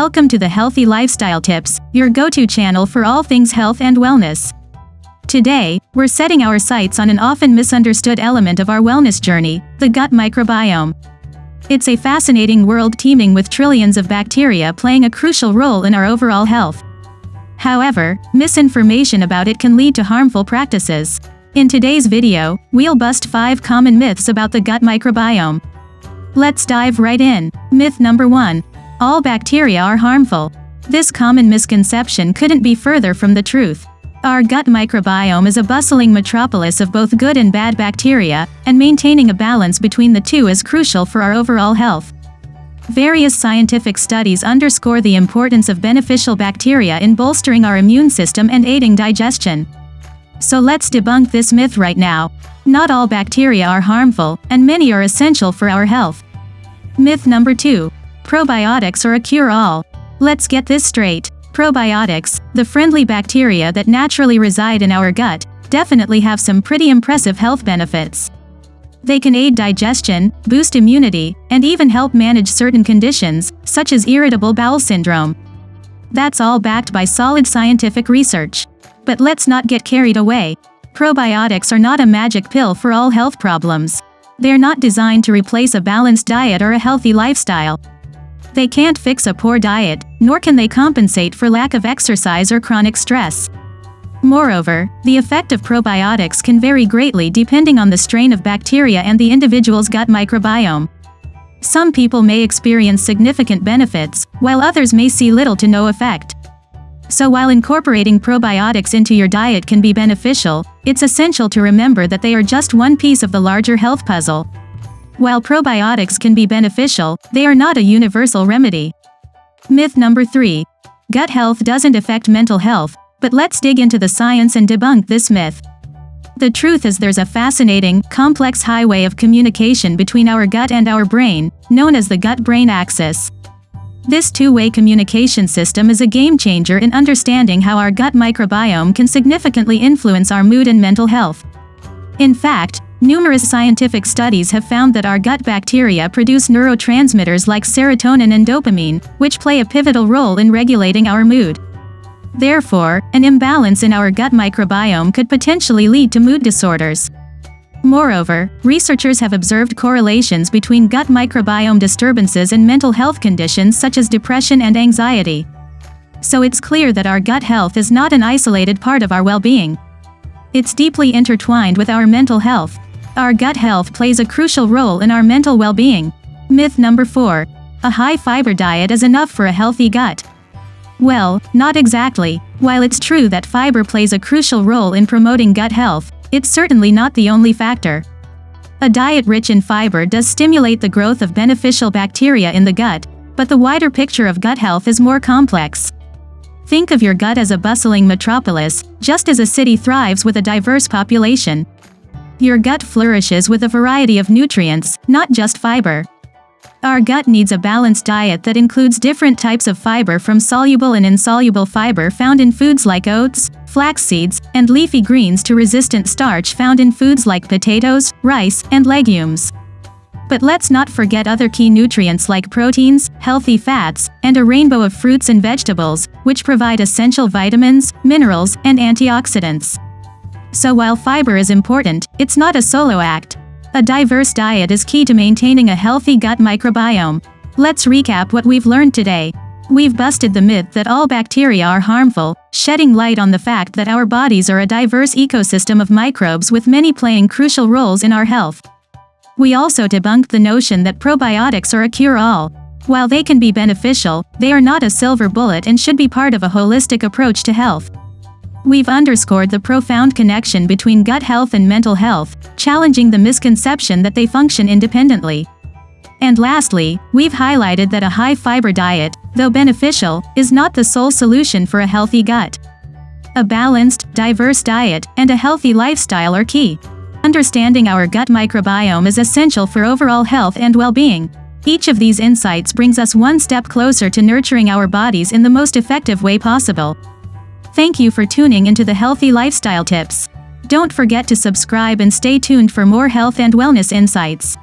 Welcome to the Healthy Lifestyle Tips, your go-to channel for all things health and wellness. Today, we're setting our sights on an often misunderstood element of our wellness journey, the gut microbiome. It's a fascinating world teeming with trillions of bacteria playing a crucial role in our overall health. However, misinformation about it can lead to harmful practices. In today's video, we'll bust 5 common myths about the gut microbiome. Let's dive right in. Myth number 1. All bacteria are harmful. This common misconception couldn't be further from the truth. Our gut microbiome is a bustling metropolis of both good and bad bacteria, and maintaining a balance between the two is crucial for our overall health. Various scientific studies underscore the importance of beneficial bacteria in bolstering our immune system and aiding digestion. So let's debunk this myth right now. Not all bacteria are harmful, and many are essential for our health. Myth number 2. Probiotics are a cure-all. Let's get this straight. Probiotics, the friendly bacteria that naturally reside in our gut, definitely have some pretty impressive health benefits. They can aid digestion, boost immunity, and even help manage certain conditions, such as irritable bowel syndrome. That's all backed by solid scientific research. But let's not get carried away. Probiotics are not a magic pill for all health problems. They're not designed to replace a balanced diet or a healthy lifestyle. They can't fix a poor diet, nor can they compensate for lack of exercise or chronic stress. Moreover, the effect of probiotics can vary greatly depending on the strain of bacteria and the individual's gut microbiome. Some people may experience significant benefits, while others may see little to no effect. So while incorporating probiotics into your diet can be beneficial, it's essential to remember that they are just one piece of the larger health puzzle. While probiotics can be beneficial, they are not a universal remedy. Myth number 3. Gut health doesn't affect mental health, but let's dig into the science and debunk this myth. The truth is there's a fascinating, complex highway of communication between our gut and our brain, known as the gut-brain axis. This two-way communication system is a game-changer in understanding how our gut microbiome can significantly influence our mood and mental health. In fact, numerous scientific studies have found that our gut bacteria produce neurotransmitters like serotonin and dopamine, which play a pivotal role in regulating our mood. Therefore, an imbalance in our gut microbiome could potentially lead to mood disorders. Moreover, researchers have observed correlations between gut microbiome disturbances and mental health conditions such as depression and anxiety. So it's clear that our gut health is not an isolated part of our well-being. It's deeply intertwined with our mental health. Our gut health plays a crucial role in our mental well-being. Myth number 4. A high-fiber diet is enough for a healthy gut. Well, not exactly. While it's true that fiber plays a crucial role in promoting gut health, it's certainly not the only factor. A diet rich in fiber does stimulate the growth of beneficial bacteria in the gut, but the wider picture of gut health is more complex. Think of your gut as a bustling metropolis, just as a city thrives with a diverse population. Your gut flourishes with a variety of nutrients, not just fiber. Our gut needs a balanced diet that includes different types of fiber, from soluble and insoluble fiber found in foods like oats, flax seeds, and leafy greens to resistant starch found in foods like potatoes, rice, and legumes. But let's not forget other key nutrients like proteins, healthy fats, and a rainbow of fruits and vegetables, which provide essential vitamins, minerals, and antioxidants. So while fiber is important, it's not a solo act. A diverse diet is key to maintaining a healthy gut microbiome. Let's recap what we've learned today. We've busted the myth that all bacteria are harmful, shedding light on the fact that our bodies are a diverse ecosystem of microbes with many playing crucial roles in our health. We also debunked the notion that probiotics are a cure-all. While they can be beneficial, they are not a silver bullet and should be part of a holistic approach to health. We've underscored the profound connection between gut health and mental health, challenging the misconception that they function independently. And lastly, we've highlighted that a high-fiber diet, though beneficial, is not the sole solution for a healthy gut. A balanced, diverse diet, and a healthy lifestyle are key. Understanding our gut microbiome is essential for overall health and well-being. Each of these insights brings us one step closer to nurturing our bodies in the most effective way possible. Thank you for tuning into the Healthy Lifestyle Tips. Don't forget to subscribe and stay tuned for more health and wellness insights.